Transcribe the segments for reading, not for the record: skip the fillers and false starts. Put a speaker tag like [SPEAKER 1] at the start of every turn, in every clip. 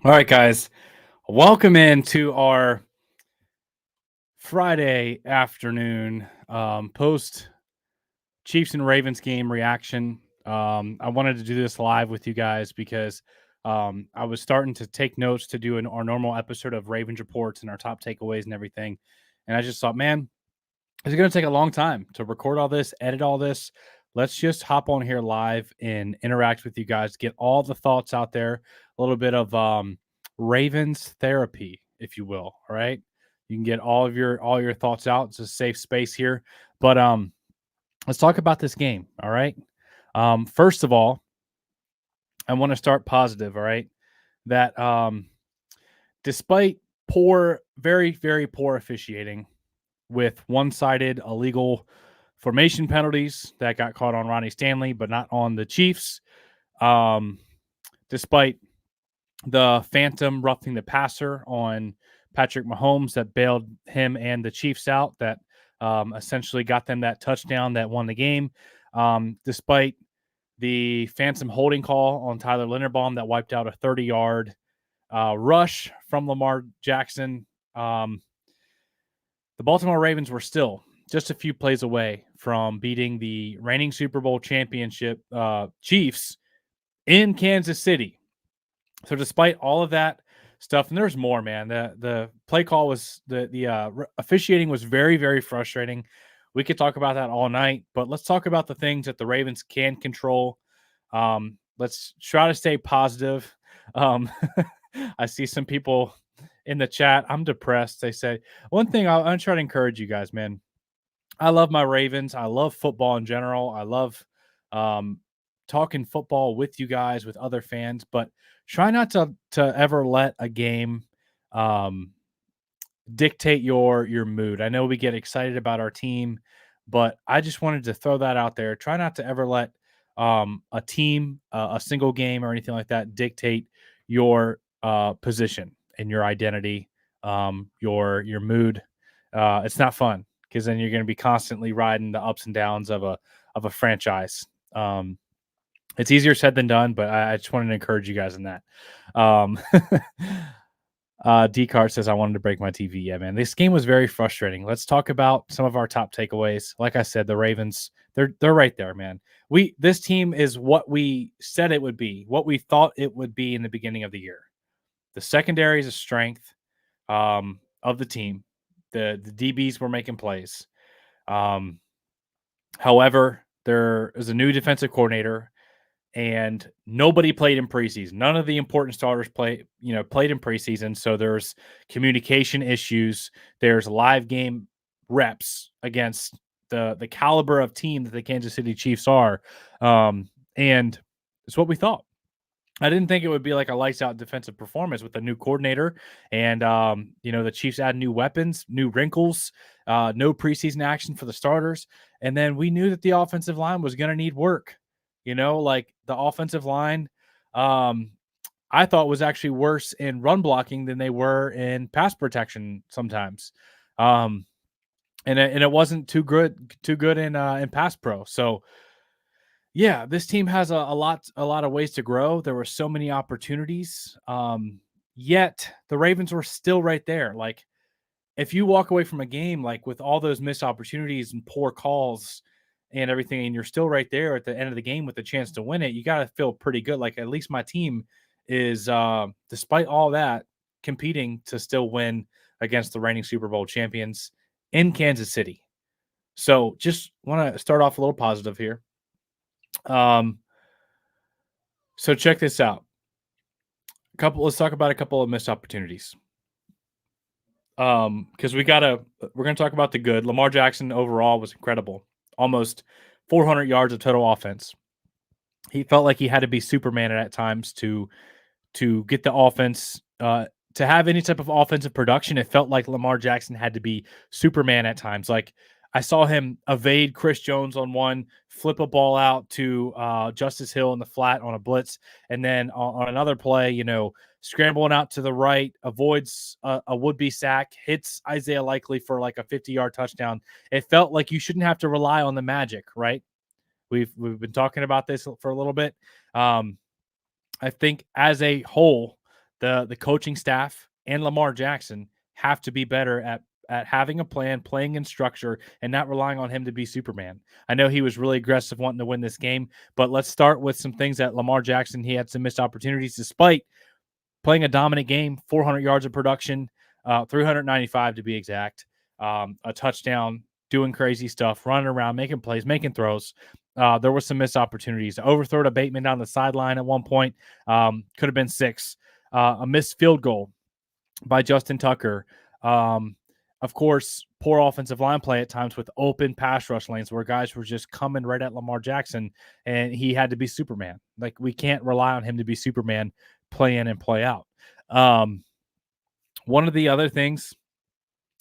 [SPEAKER 1] All right, guys, welcome into our Friday afternoon post Chiefs and Ravens game reaction. I wanted to do this live with you guys because I was starting to take notes to do our normal episode of Ravens reports and our top takeaways and everything. And I just thought, man, it's going to take a long time to record all this, edit all this. Let's just hop on here live and interact with you guys, get all the thoughts out there, a little bit of Ravens therapy, if you will. All right. You can get all your thoughts out. It's a safe space here. But let's talk about this game. All right. First of all, I want to start positive. All right. That despite poor, very, very poor officiating, with one-sided illegal formation penalties that got caught on Ronnie Stanley, but not on the Chiefs. Um, Despite the phantom roughing the passer on Patrick Mahomes that bailed him and the Chiefs out, that essentially got them that touchdown that won the game. Despite the phantom holding call on Tyler Linderbaum that wiped out a 30-yard rush from Lamar Jackson. The Baltimore Ravens were still just a few plays away from beating the reigning Super Bowl championship Chiefs in Kansas City. So despite all of that stuff, and there's more, man. The play call was the officiating was very, very frustrating. We could talk about that all night, but let's talk about the things that the Ravens can control. Let's try to stay positive. Um, I see some people in the chat. I'm depressed. They say one thing. I'm trying to encourage you guys, man. I love my Ravens. I love football in general. I love um, talking football with you guys, with other fans. But try not to ever let a game um, dictate your mood. I know we get excited about our team, but I just wanted to throw that out there. Try not to ever let a team, a single game, or anything like that dictate your position and your identity, your mood. It's not fun because then you're going to be constantly riding the ups and downs of a franchise. It's easier said than done, but I just wanted to encourage you guys in that. Um, Decart says I wanted to break my TV. Yeah, man, this game was very frustrating. Let's talk about some of our top takeaways. Like I said, the Ravens, they're right there, man. This team is what we said it would be, what we thought it would be in the beginning of the year. The secondary is a strength of the team. The DBs were making plays. However, there is a new defensive coordinator, and nobody played in preseason. None of the important starters played in preseason. So there's communication issues. There's live game reps against the caliber of team that the Kansas City Chiefs are, and it's what we thought. I didn't think it would be like a lights out defensive performance with a new coordinator, and the Chiefs add new weapons, new wrinkles, no preseason action for the starters, and then we knew that the offensive line was going to need work. Like the offensive line, I thought was actually worse in run blocking than they were in pass protection sometimes, and it wasn't too good in pass pro. So yeah, this team has a lot of ways to grow. There were so many opportunities, yet the Ravens were still right there. Like if you walk away from a game like with all those missed opportunities and poor calls and everything, and you're still right there at the end of the game with a chance to win it, you got to feel pretty good. Like at least my team is, despite all that, competing to still win against the reigning Super Bowl champions in Kansas City. So just want to start off a little positive here. So check this out. Let's talk about a couple of missed opportunities. Because we're gonna talk about the good. Lamar Jackson overall was incredible. Almost 400 yards of total offense. He felt like he had to be Superman at times to get the offense to have any type of offensive production. It felt like Lamar Jackson had to be Superman at times. Like I saw him evade Chris Jones on one, flip a ball out to Justice Hill in the flat on a blitz, and then on another play, scrambling out to the right, avoids a would-be sack, hits Isaiah Likely for like a 50-yard touchdown. It felt like you shouldn't have to rely on the magic, right? We've been talking about this for a little bit. I think as a whole, the coaching staff and Lamar Jackson have to be better at having a plan, playing in structure, and not relying on him to be Superman. I know he was really aggressive wanting to win this game, but let's start with some things that Lamar Jackson, he had some missed opportunities despite playing a dominant game, 400 yards of production, 395 to be exact, a touchdown, doing crazy stuff, running around, making plays, making throws. There were some missed opportunities. Overthrow to Bateman down the sideline at one point, could have been 6. A missed field goal by Justin Tucker. Of course, poor offensive line play at times with open pass rush lanes where guys were just coming right at Lamar Jackson, and he had to be Superman. Like, we can't rely on him to be Superman play in and play out. One of the other things,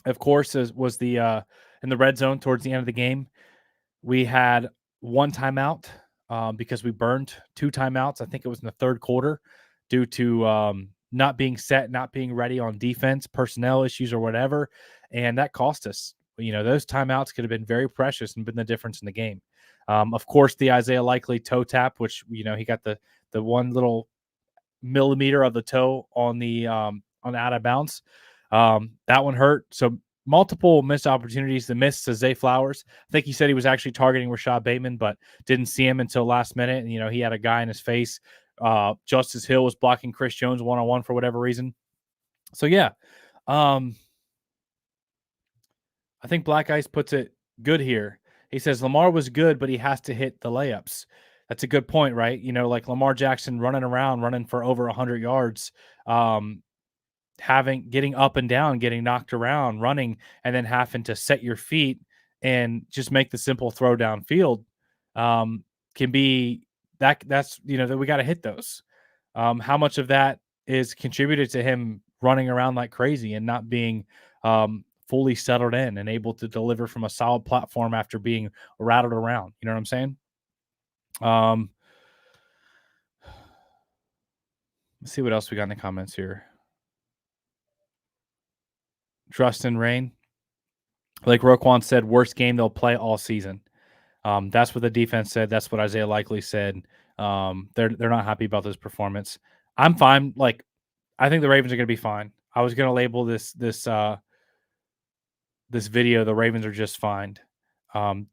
[SPEAKER 1] of course, was the in the red zone towards the end of the game, we had one timeout because we burned 2 timeouts. I think it was in the third quarter due to not being set, not being ready on defense, personnel issues or whatever. And that cost us. Those timeouts could have been very precious and been the difference in the game. Of course, the Isaiah Likely toe tap, which, he got the one little millimeter of the toe on the out of bounds. That one hurt. So multiple missed opportunities. The miss to Zay Flowers. I think he said he was actually targeting Rashad Bateman, but didn't see him until last minute. And, he had a guy in his face. Justice Hill was blocking Chris Jones one-on-one for whatever reason. So, yeah. I think Black Ice puts it good here. He says Lamar was good, but he has to hit the layups. That's a good point, right? Like Lamar Jackson running for over 100 yards, getting up and down, getting knocked around, running, and then having to set your feet and just make the simple throw downfield can be that's that we got to hit those. How much of that is contributed to him running around like crazy and not being fully settled in and able to deliver from a solid platform after being rattled around? You know what I'm saying? Let's see what else we got in the comments here. Trust in Rain. Like Roquan said, worst game they'll play all season. That's what the defense said. That's what Isaiah Likely said. They're not happy about this performance. I'm fine. Like, I think the Ravens are going to be fine. I was going to label this video, the Ravens are just fine.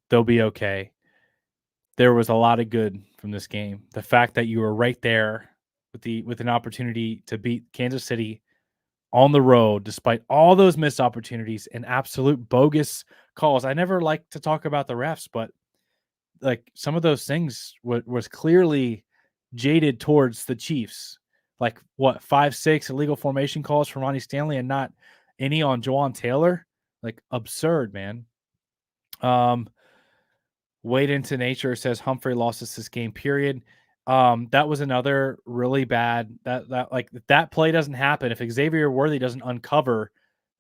[SPEAKER 1] They'll be okay. There was a lot of good from this game. The fact that you were right there with an opportunity to beat Kansas City on the road, despite all those missed opportunities and absolute bogus calls. I never like to talk about the refs, but like some of those things was clearly jaded towards the Chiefs. Like 5-6 illegal formation calls from Ronnie Stanley and not any on Jawan Taylor. Like absurd, man. Wade into Nature says Humphrey lost us this game, period. That was another really bad that play doesn't happen. If Xavier Worthy doesn't uncover,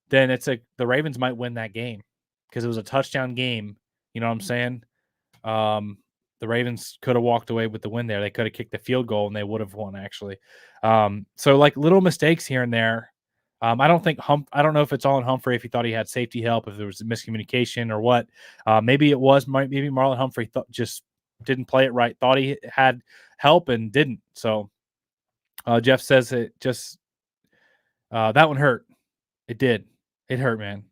[SPEAKER 1] then the Ravens might win that game because it was a touchdown game. You know what I'm saying? The Ravens could have walked away with the win there. They could have kicked the field goal and they would have won actually. So like little mistakes here and there. I don't know if it's all on Humphrey, if he thought he had safety help, if there was a miscommunication or what. Maybe Marlon Humphrey just didn't play it right, thought he had help and didn't. So Jeff says it just that one hurt. It did. It hurt, man.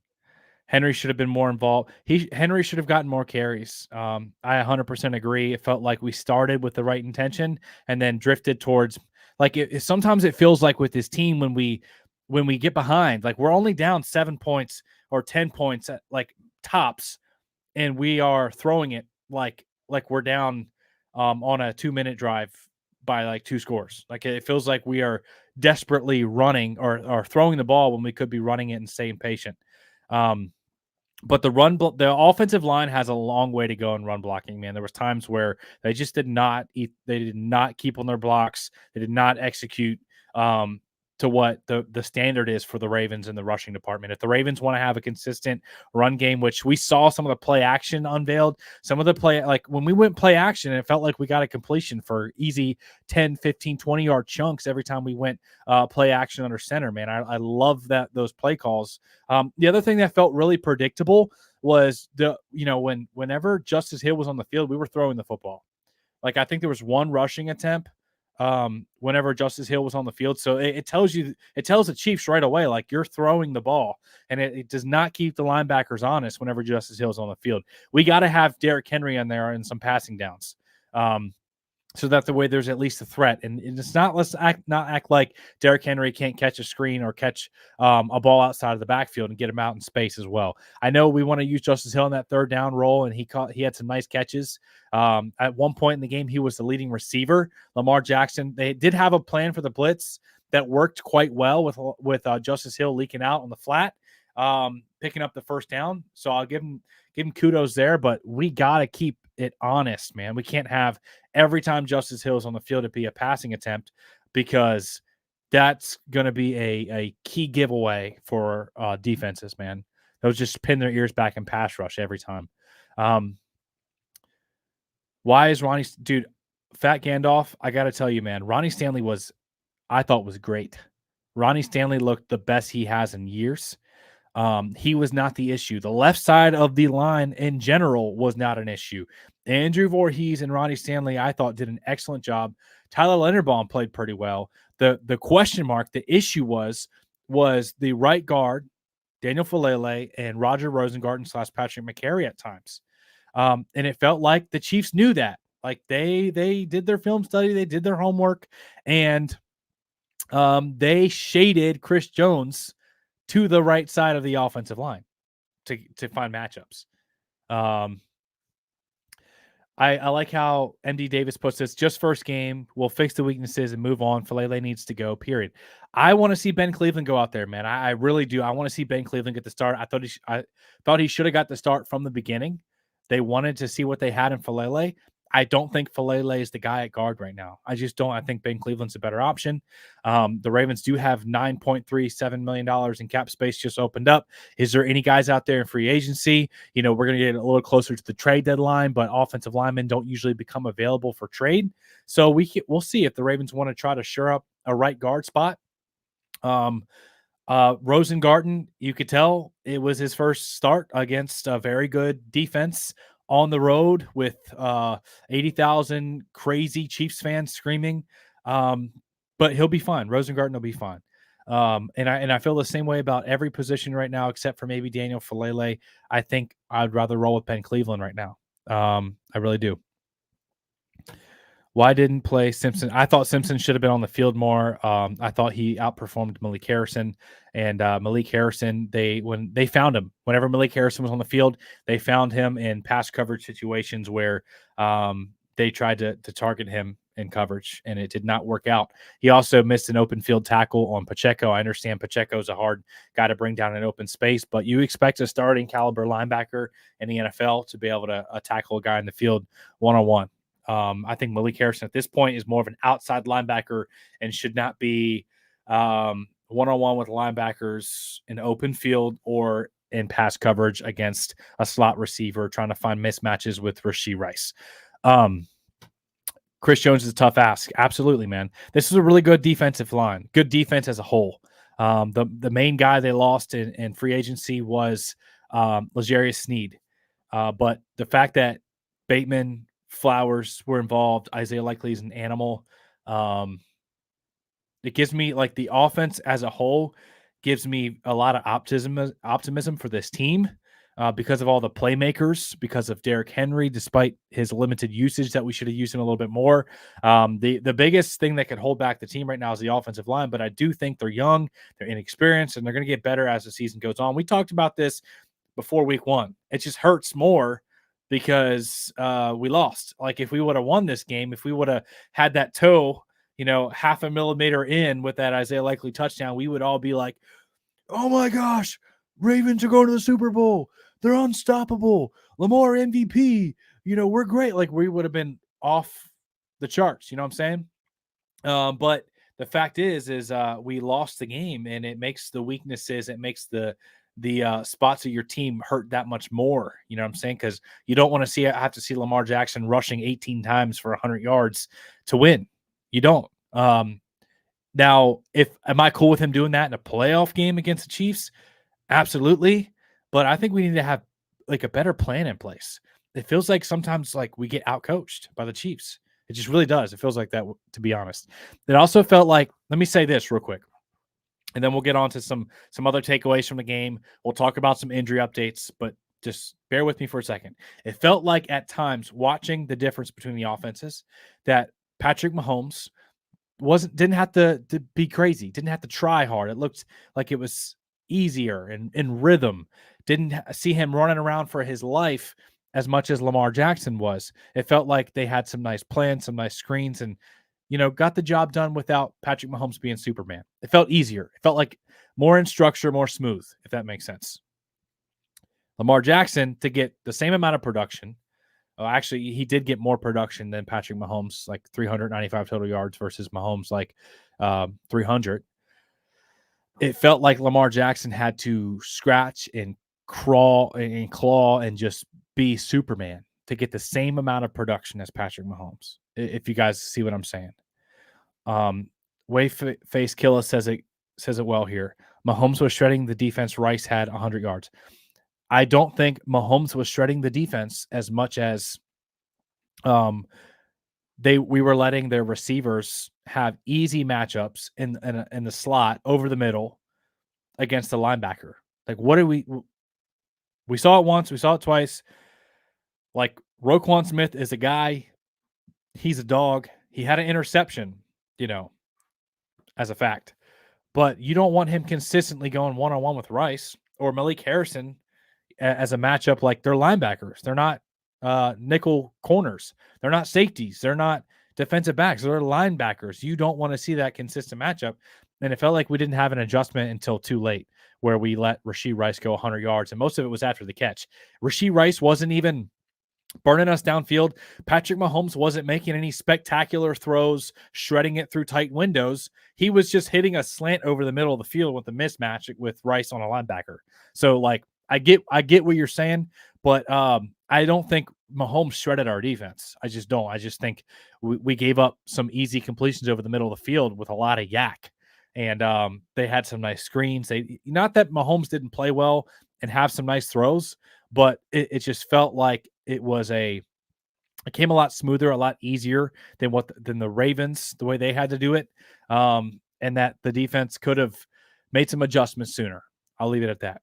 [SPEAKER 1] Henry should have been more involved. Henry should have gotten more carries. I 100% agree. It felt like we started with the right intention and then drifted towards sometimes it feels like with this team when we get behind, like we're only down 7 points or 10 points at like tops, and we are throwing it like we're down on a 2-minute drive by like 2 scores. Like it feels like we are desperately running or throwing the ball when we could be running it and staying patient. But the offensive line has a long way to go in run blocking, man. There was times where they just did not keep on their blocks. They did not execute to what the standard is for the Ravens in the rushing department. If the Ravens want to have a consistent run game, which we saw some of the play action unveiled, some of the play, like when we went play action, it felt like we got a completion for easy 10, 15, 20-yard chunks every time we went play action under center, man. I love those play calls. The other thing that felt really predictable was whenever Justice Hill was on the field, we were throwing the football. Like I think there was one rushing attempt whenever Justice Hill was on the field. So it tells the Chiefs right away, like, you're throwing the ball, and it does not keep the linebackers honest whenever Justice Hill is on the field. We got to have Derrick Henry on there and some passing downs. So that the way there's at least a threat, and it's not, let's not act like Derrick Henry can't catch a screen or catch a ball outside of the backfield and get him out in space as well. I know we want to use Justice Hill in that third down role, and he had some nice catches. At one point in the game, he was the leading receiver. Lamar Jackson, they did have a plan for the blitz that worked quite well with Justice Hill leaking out on the flat, picking up the first down. So I'll give him kudos there, but we got to keep it honest, man. We can't have every time Justice Hill is on the field to be a passing attempt, because that's going to be a key giveaway for defenses, man. They'll just pin their ears back and pass rush every time. Why is Ronnie, dude, Fat Gandalf, I got to tell you, man, Ronnie Stanley I thought was great. Ronnie Stanley looked the best he has in years. He was not the issue. The left side of the line in general was not an issue. Andrew Voorhees and Ronnie Stanley, I thought, did an excellent job. Tyler Linderbaum played pretty well. The question mark, the issue was the right guard, Daniel Falele, and Roger Rosengarten / Patrick McCary at times. And it felt like the Chiefs knew that. Like, they did their film study, they did their homework, and they shaded Chris Jones to the right side of the offensive line to find matchups. I like how MD Davis puts this: just first game, we'll fix the weaknesses and move on. Falele needs to go, period. I want to see Ben Cleveland go out there, man. I really do. I want to see Ben Cleveland get the start. I thought he should have got the start from the beginning. They wanted to see what they had in Falele. I don't think Falele is the guy at guard right now. I just don't. I think Ben Cleveland's a better option. The Ravens do have $9.37 million in cap space just opened up. Is there any guys out there in free agency? We're going to get a little closer to the trade deadline, but offensive linemen don't usually become available for trade. So we'll see if the Ravens want to try to shore up a right guard spot. Rosengarten, you could tell it was his first start against a very good defense on the road with 80,000 crazy Chiefs fans screaming. But he'll be fine. Rosengarten will be fine. And I feel the same way about every position right now, except for maybe Daniel Falele. I think I'd rather roll with Ben Cleveland right now. I really do. Why didn't play Simpson? I thought Simpson should have been on the field more. I thought he outperformed Malik Harrison. And Malik Harrison, when they found him, whenever Malik Harrison was on the field, they found him in pass coverage situations where they tried to target him in coverage, and it did not work out. He also missed an open field tackle on Pacheco. I understand Pacheco's a hard guy to bring down in open space, but you expect a starting caliber linebacker in the NFL to be able to tackle a guy in the field one-on-one. I think Malik Harrison at this point is more of an outside linebacker and should not be one-on-one with linebackers in open field or in pass coverage against a slot receiver trying to find mismatches with Rashee Rice. Chris Jones is a tough ask. Absolutely, man. This is a really good defensive line, good defense as a whole. The main guy they lost in free agency was L'Jarius Sneed. But the fact that Bateman, Flowers were involved, Isaiah Likely is an animal. It gives me, like, the offense as a whole gives me a lot of optimism for this team because of all the playmakers, because of Derrick Henry, despite his limited usage that we should have used him a little bit more. The biggest thing that could hold back the team right now is the offensive line, but I do think they're young, they're inexperienced, and they're going to get better as the season goes on. We talked about this before week one. It just hurts more because we lost. Like, if we would have won this game, if we would have had that toe, half a millimeter in with that Isaiah Likely touchdown, we would all be like, oh my gosh, Ravens are going to the Super Bowl. They're unstoppable. Lamar MVP. We're great. Like, we would have been off the charts. You know what I'm saying? But the fact is we lost the game, and it makes the weaknesses, it makes the spots of your team hurt that much more. You know what I'm saying? Because you don't want to have to see Lamar Jackson rushing 18 times for 100 yards to win. You don't. Now, am I cool with him doing that in a playoff game against the Chiefs? Absolutely. But I think we need to have, like, a better plan in place. It feels like sometimes, like, we get outcoached by the Chiefs. It just really does. It feels like that, to be honest. It also felt like, let me say this real quick, and then we'll get on to some other takeaways from the game. We'll talk about some injury updates, but just bear with me for a second. It felt like at times, watching the difference between the offenses, that Patrick Mahomes didn't have to be crazy, didn't have to try hard. It looked like it was easier and in rhythm. Didn't see him running around for his life as much as Lamar Jackson was. It felt like they had some nice plans, some nice screens, and got the job done without Patrick Mahomes being Superman. It felt easier. It felt like more in structure, more smooth, if that makes sense. Lamar Jackson, to get the same amount of production, actually, he did get more production than Patrick Mahomes, like 395 total yards versus Mahomes, like 300. It felt like Lamar Jackson had to scratch and crawl and claw and just be Superman to get the same amount of production as Patrick Mahomes. If you guys see what I'm saying. Face Killa says it well here. Mahomes was shredding the defense. Rice had 100 yards. I don't think Mahomes was shredding the defense as much as we were letting their receivers have easy matchups in the slot over the middle against the linebacker. Like, what do we saw it once, we saw it twice. Like, Roquan Smith is a guy, he's a dog. He had an interception, as a fact. But you don't want him consistently going one-on-one with Rice or Malik Harrison as a matchup. Like, they're linebackers. They're not nickel corners. They're not safeties. They're not defensive backs. They're linebackers. You don't want to see that consistent matchup. And it felt like we didn't have an adjustment until too late, where we let Rashee Rice go 100 yards. And most of it was after the catch. Rashee Rice wasn't even burning us downfield. Patrick Mahomes wasn't making any spectacular throws, shredding it through tight windows. He was just hitting a slant over the middle of the field with a mismatch with Rice on a linebacker. So, like, I get what you're saying, but I don't think Mahomes shredded our defense. I just don't. I just think we gave up some easy completions over the middle of the field with a lot of yak. And they had some nice screens. Not that Mahomes didn't play well and have some nice throws, but it just felt like it came a lot smoother, a lot easier than the Ravens, the way they had to do it, and that the defense could have made some adjustments sooner. I'll leave it at that.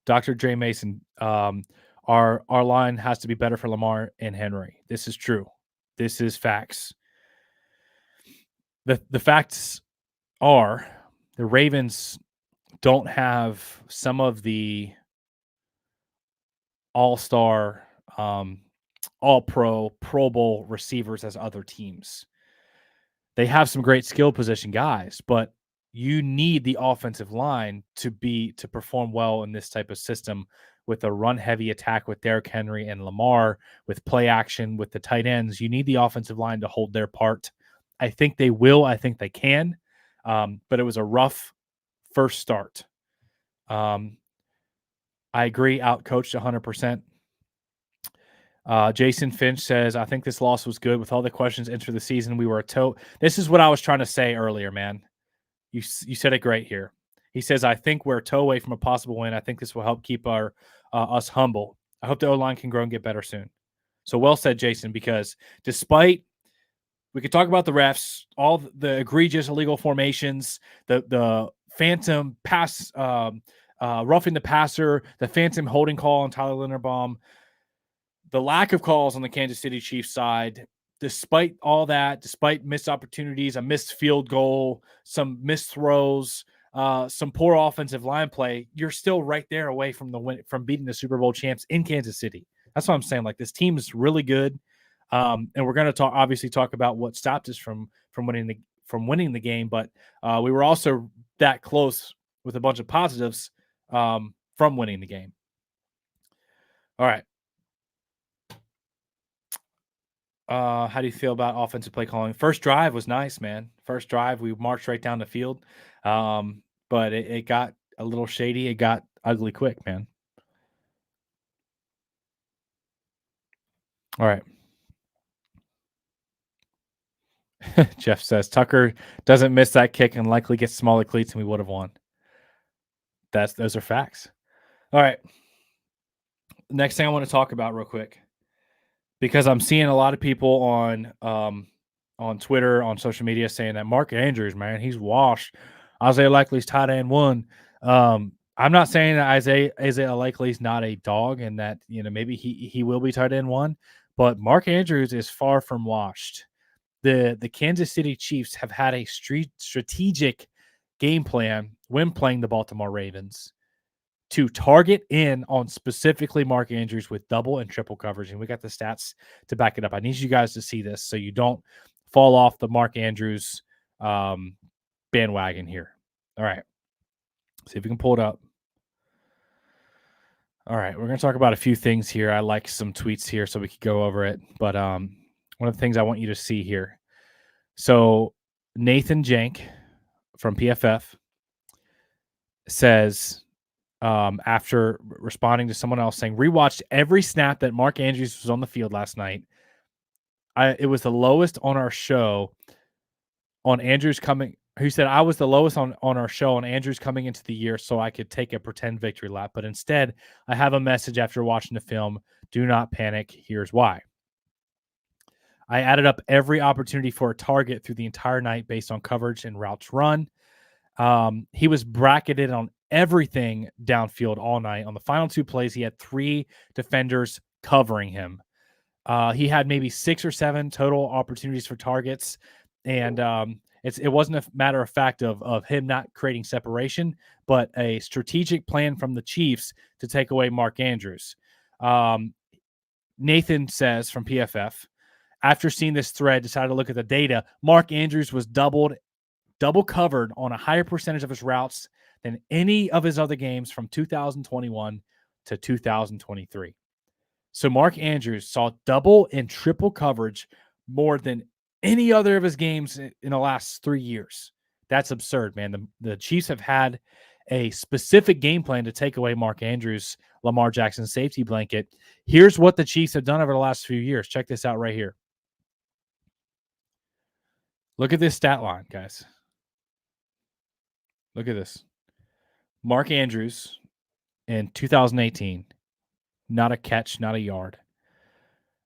[SPEAKER 1] Dr. Dre Mason, our line has to be better for Lamar and Henry. This is true. This is facts. The facts are the Ravens don't have some of the all-star, all-pro, Pro Bowl receivers as other teams. They have some great skill position guys, but you need the offensive line to perform well in this type of system with a run-heavy attack with Derrick Henry and Lamar, with play action, with the tight ends. You need the offensive line to hold their part. I think they will. I think they can. But it was a rough first start. I agree, out-coached 100%. Jason Finch says, I think this loss was good. With all the questions into the season, we were a toe. This is what I was trying to say earlier, man. You said it great here. He says, I think we're a toe away from a possible win. I think this will help keep us humble. I hope the O-line can grow and get better soon. So well said, Jason, because despite we could talk about the refs, all the egregious illegal formations, the phantom pass, roughing the passer, the phantom holding call on Tyler Linderbaum, the lack of calls on the Kansas City Chiefs side. Despite all that, despite missed opportunities, a missed field goal, some missed throws, some poor offensive line play, you're still right there away from from beating the Super Bowl champs in Kansas City. That's what I'm saying. Like, this team is really good. And we're going to obviously talk about what stopped us from winning the game, but we were also that close with a bunch of positives from winning the game. All right. How do you feel about offensive play calling? First drive was nice, man. First drive, we marched right down the field, but it got a little shady. It got ugly quick, man. All right. Jeff says, Tucker doesn't miss that kick and likely gets smaller cleats, and we would have won. Those are facts. All right. Next thing I want to talk about real quick. because I'm seeing a lot of people on Twitter, on social media saying that Mark Andrews, man, he's washed. Isaiah Likely's tight end one. I'm not saying that Isaiah Likely's not a dog and that maybe he will be tight end one, but Mark Andrews is far from washed. The Kansas City Chiefs have had a strategic game plan when playing the Baltimore Ravens to target in on specifically Mark Andrews with double and triple coverage. And we got the stats to back it up. I need you guys to see this so you don't fall off the Mark Andrews bandwagon here. All right. See if we can pull it up. All right. We're going to talk about a few things here. I like some tweets here so we could go over it. But one of the things I want you to see here. So Nathan Jank from PFF says, after responding to someone else saying, rewatched every snap that Mark Andrews was on the field last night. It was the lowest on our show on Andrews coming. Who said I was the lowest on our show on Andrews coming into the year so I could take a pretend victory lap. But instead, I have a message after watching the film. Do not panic. Here's why. I added up every opportunity for a target through the entire night based on coverage and routes run. He was bracketed on everything downfield all night. On the final two plays, he had 3 defenders covering him. He had maybe 6 or 7 total opportunities for targets, and it wasn't a matter of fact of him not creating separation, but a strategic plan from the Chiefs to take away Mark Andrews. Nathan says from PFF, after seeing this thread, decided to look at the data. Mark Andrews was double covered on a higher percentage of his routes than any of his other games from 2021 to 2023. So Mark Andrews saw double and triple coverage more than any other of his games in the last 3 years. That's absurd, man. The Chiefs have had a specific game plan to take away Mark Andrews, Lamar Jackson's safety blanket. Here's what the Chiefs have done over the last few years. Check this out right here. Look at this stat line, guys. Look at this. Mark Andrews in 2018, not a catch, not a yard.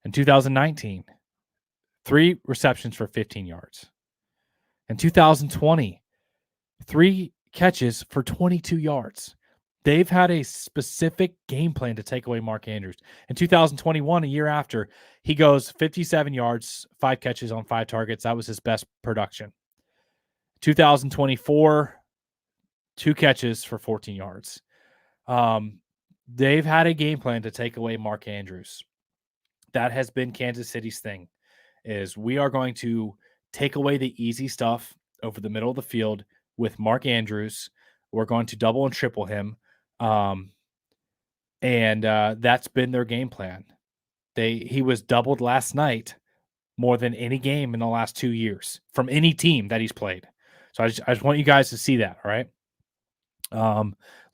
[SPEAKER 1] In 2019, 3 receptions for 15 yards. In 2020, 3 catches for 22 yards. They've had a specific game plan to take away Mark Andrews. In 2021, a year after, he goes 57 yards, 5 catches on 5 targets. That was his best production. 2024, 2 catches for 14 yards. They've had a game plan to take away Mark Andrews. That has been Kansas City's thing, is we are going to take away the easy stuff over the middle of the field with Mark Andrews. We're going to double and triple him. And that's been their game plan. He was doubled last night more than any game in the last 2 years from any team that he's played. So I just want you guys to see that, all right?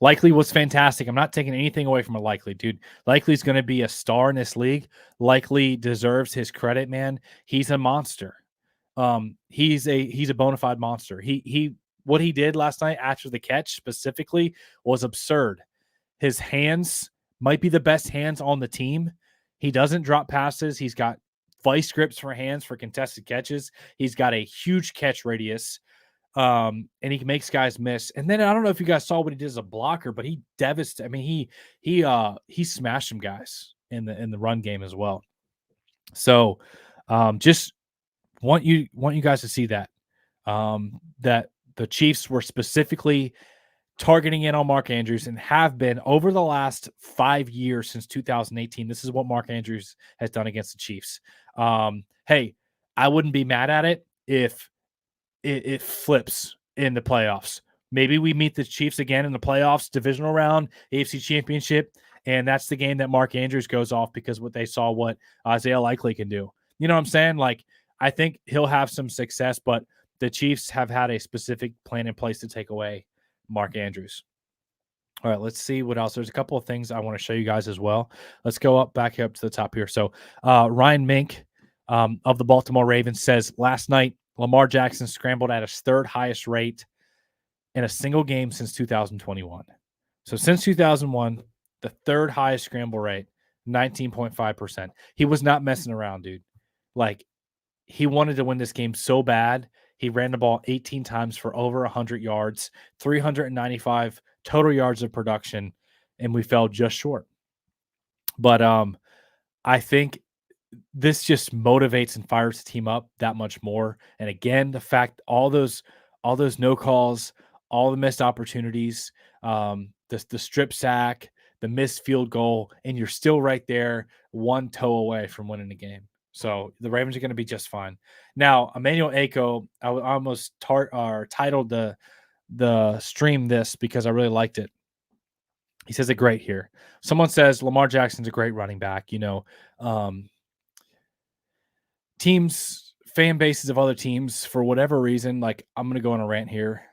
[SPEAKER 1] Likely was fantastic. I'm not taking anything away from a Likely, dude. Likely's going to be a star in this league. Likely deserves his credit, man. He's a monster. He's a bona fide monster. What he did last night after the catch specifically was absurd. His hands might be the best hands on the team. He doesn't drop passes. He's got vice grips for hands for contested catches. He's got a huge catch radius. And he makes guys miss. And then I don't know if you guys saw what he did as a blocker, but he devastated. I mean, he smashed some guys in the run game as well. So just want you guys to see that that the Chiefs were specifically targeting in on Mark Andrews and have been over the last 5 years since 2018. This is what Mark Andrews has done against the Chiefs. Hey, I wouldn't be mad at it if it flips in the playoffs. Maybe we meet the Chiefs again in the playoffs, divisional round, AFC Championship, and that's the game that Mark Andrews goes off because what they saw what Isaiah Likely can do. You know what I'm saying? Like, I think he'll have some success, but the Chiefs have had a specific plan in place to take away Mark Andrews. All right, let's see what else. There's a couple of things I want to show you guys as well. Let's go back up to the top here. So Ryan Mink of the Baltimore Ravens says, last night, Lamar Jackson scrambled at his 3rd highest rate in a single game since 2021. So since 2001, the 3rd highest scramble rate 19.5%. He was not messing around, dude. Like, he wanted to win this game so bad. He ran the ball 18 times for over 100 yards, 395 total yards of production, and we fell just short. But I think this just motivates and fires the team up that much more. And again, the fact all those no calls, all the missed opportunities, the strip sack, the missed field goal, and you're still right there, one toe away from winning the game. So the Ravens are going to be just fine. Now, Emmanuel Ako, I almost titled the stream this because I really liked it. He says it great here. Someone says Lamar Jackson's a great running back. Teams, fan bases of other teams, for whatever reason, like, I'm going to go on a rant here.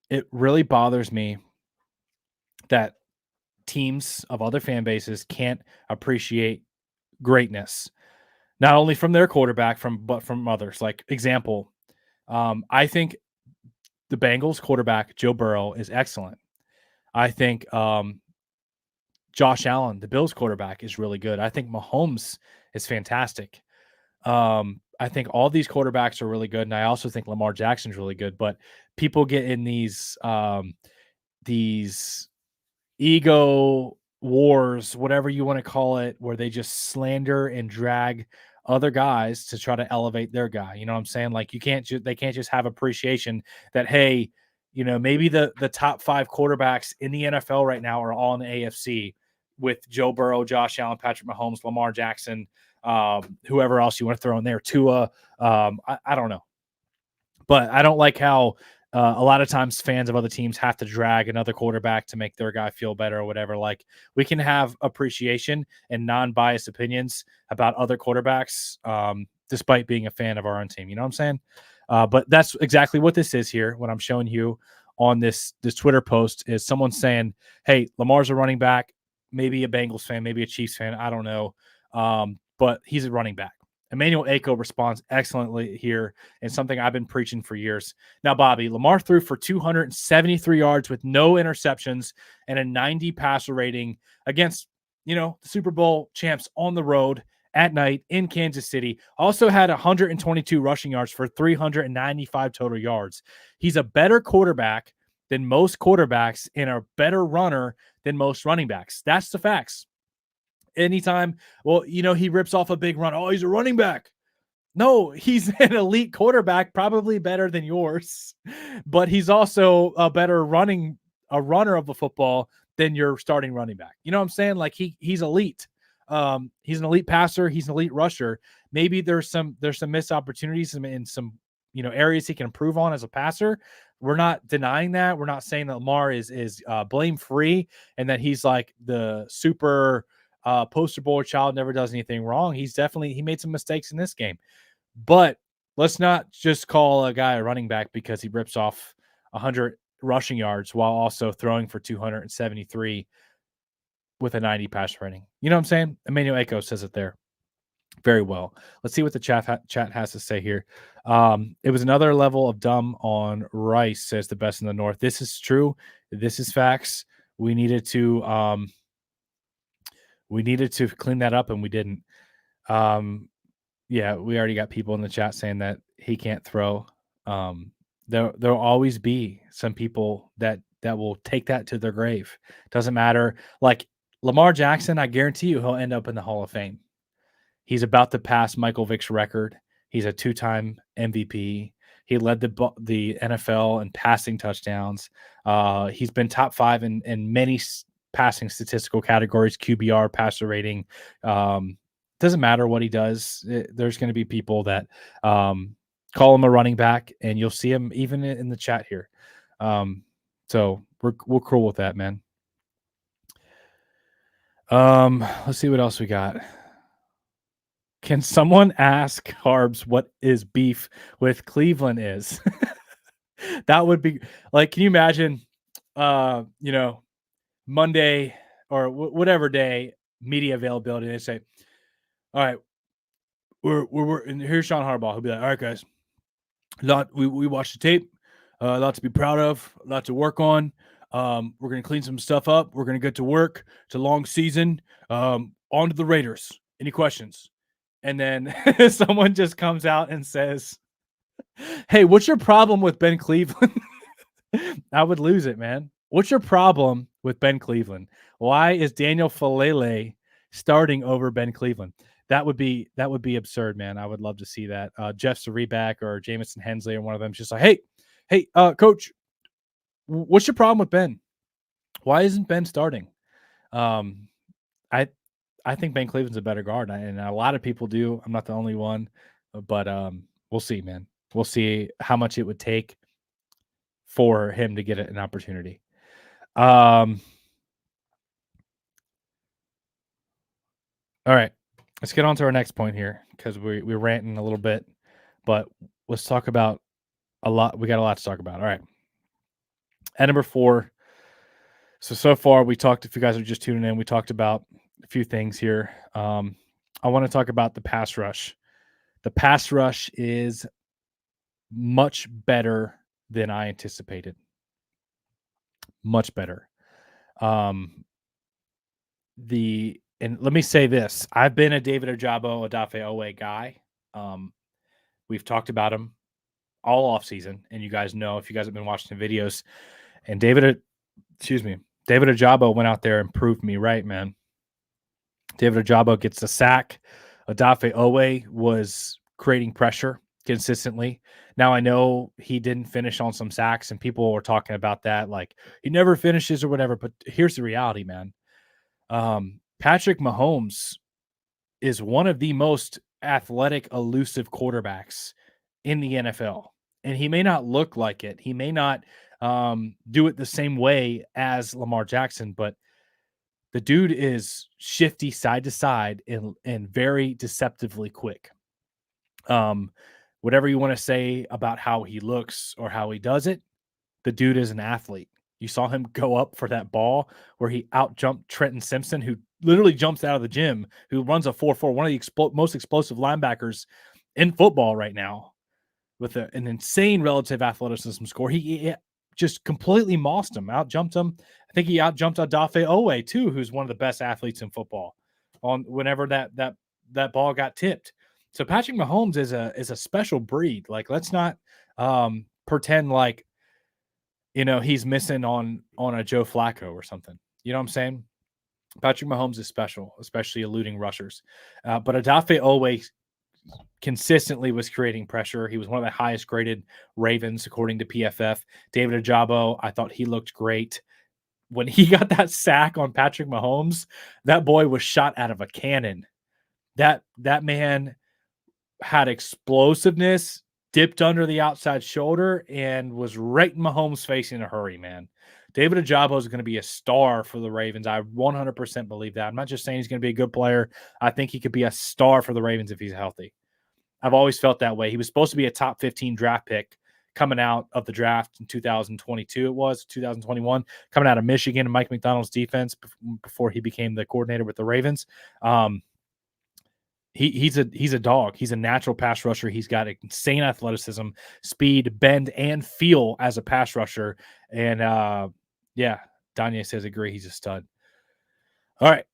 [SPEAKER 1] It really bothers me that teams of other fan bases can't appreciate greatness, not only from their quarterback, but from others. Like, example, I think the Bengals quarterback, Joe Burrow, is excellent. I think Josh Allen, the Bills quarterback, is really good. I think Mahomes is fantastic. I think all these quarterbacks are really good, and I also think Lamar Jackson's really good. But people get in these ego wars, whatever you want to call it, where they just slander and drag other guys to try to elevate their guy. You know what I'm saying? Like, they can't just have appreciation that, hey, maybe the top 5 quarterbacks in the NFL right now are all in the AFC with Joe Burrow, Josh Allen, Patrick Mahomes, Lamar Jackson, whoever else you want to throw in there, Tua. I don't know. But I don't like how a lot of times fans of other teams have to drag another quarterback to make their guy feel better or whatever. Like, we can have appreciation and non-biased opinions about other quarterbacks, despite being a fan of our own team. You know what I'm saying? But that's exactly what this is here. What I'm showing you on this Twitter post is someone saying, hey, Lamar's a running back, maybe a Bengals fan, maybe a Chiefs fan. I don't know. But he's a running back. Emmanuel Ako responds excellently here, and something I've been preaching for years. Now, Bobby, Lamar threw for 273 yards with no interceptions and a 90 passer rating against, the Super Bowl champs on the road at night in Kansas City. Also had 122 rushing yards for 395 total yards. He's a better quarterback than most quarterbacks and a better runner than most running backs. That's the facts. Anytime, he rips off a big run. Oh, he's a running back. No, he's an elite quarterback, probably better than yours, but he's also a better runner of the football than your starting running back. You know what I'm saying? Like, he's elite. He's an elite passer. He's an elite rusher. Maybe there's some missed opportunities in some areas he can improve on as a passer. We're not denying that. We're not saying that Lamar is blame free and that he's like the super poster boy child, never does anything wrong. He made some mistakes in this game, but let's not just call a guy a running back because he rips off 100 rushing yards while also throwing for 273 with a 90 pass rating. You know what I'm saying? Emmanuel Ako says it there very well. Let's see what the chat has to say here. It was another level of dumb on Rice, says the best in the North. This is true. This is facts. We needed to clean that up, and we didn't. Yeah, we already got people in the chat saying that he can't throw. There'll always be some people that will take that to their grave. Doesn't matter. Like Lamar Jackson, I guarantee you he'll end up in the Hall of Fame. He's about to pass Michael Vick's record. He's a 2-time MVP. He led the NFL in passing touchdowns. He's been top 5 in many passing statistical categories, QBR, passer rating. Doesn't matter what he does. There's going to be people that call him a running back, and you'll see him even in the chat here. So we're cool with that, man. Let's see what else we got. Can someone ask Harbs what his beef with Cleveland is? That would be like, can you imagine, Monday or whatever day, media availability, they say, all right, we're and here's Sean Harbaugh. He'll be like, all right, guys, we watched the tape, a lot to be proud of, a lot to work on. We're going to clean some stuff up. We're going to get to work. It's a long season. On to the Raiders. Any questions? And then someone just comes out and says, "Hey, what's your problem with Ben Cleveland?" I would lose it, man. What's your problem with Ben Cleveland? Why is Daniel Falele starting over Ben Cleveland? That would be absurd, man. I would love to see that. Jeff Sareback or Jamison Hensley or one of them just like, hey, coach, what's your problem with Ben? Why isn't Ben starting? Um, I I think Ben Cleveland's a better guard, and a lot of people do. I'm not the only one, but we'll see, man. We'll see how much it would take for him to get an opportunity. Um, all right, let's get on to our next point here because we're ranting a little bit, but let's talk about a lot. We got a lot to talk about. All right, at number 4. So far we talked. If you guys are just tuning in, we talked about a few things here. I want to talk about the pass rush. The pass rush is much better than I anticipated. Much better. And let me say this: I've been a David Ojabo, Odafe Owe guy. We've talked about him all off season, and you guys know if you guys have been watching the videos. And David Ojabo went out there and proved me right, man. David Ojabo gets the sack. Odafe Owe was creating pressure consistently. Now I know he didn't finish on some sacks, and people were talking about that, like he never finishes or whatever. But here's the reality, man. Patrick Mahomes is one of the most athletic, elusive quarterbacks in the NFL. And he may not look like it. He may not do it the same way as Lamar Jackson, but the dude is shifty side to side and very deceptively quick. Whatever you want to say about how he looks or how he does it, the dude is an athlete. You saw him go up for that ball where he outjumped Trenton Simpson, who literally jumps out of the gym, who runs a 4.4, one of the most explosive linebackers in football right now, with an insane relative athleticism score. He just completely mossed him, outjumped him. I think he outjumped Odafe Owe too, who's one of the best athletes in football. On whenever that ball got tipped. So Patrick Mahomes is a special breed. Like, let's not pretend like he's missing on a Joe Flacco or something. You know what I'm saying? Patrick Mahomes is special, especially eluding rushers. But Odafe Owe consistently was creating pressure. He was one of the highest graded Ravens, according to PFF. David Ojabo, I thought he looked great. When he got that sack on Patrick Mahomes, that boy was shot out of a cannon. That man had explosiveness, dipped under the outside shoulder, and was right in Mahomes' face in a hurry, man. David Ojabo is going to be a star for the Ravens. I 100% believe that. I'm not just saying he's going to be a good player. I think he could be a star for the Ravens if he's healthy. I've always felt that way. He was supposed to be a top 15 draft pick coming out of the draft in 2022. It was 2021, coming out of Michigan and Mike McDonald's defense before he became the coordinator with the Ravens. He's a dog. He's a natural pass rusher. He's got insane athleticism, speed, bend, and feel as a pass rusher. And yeah, Danye says agree. He's a stud. All right.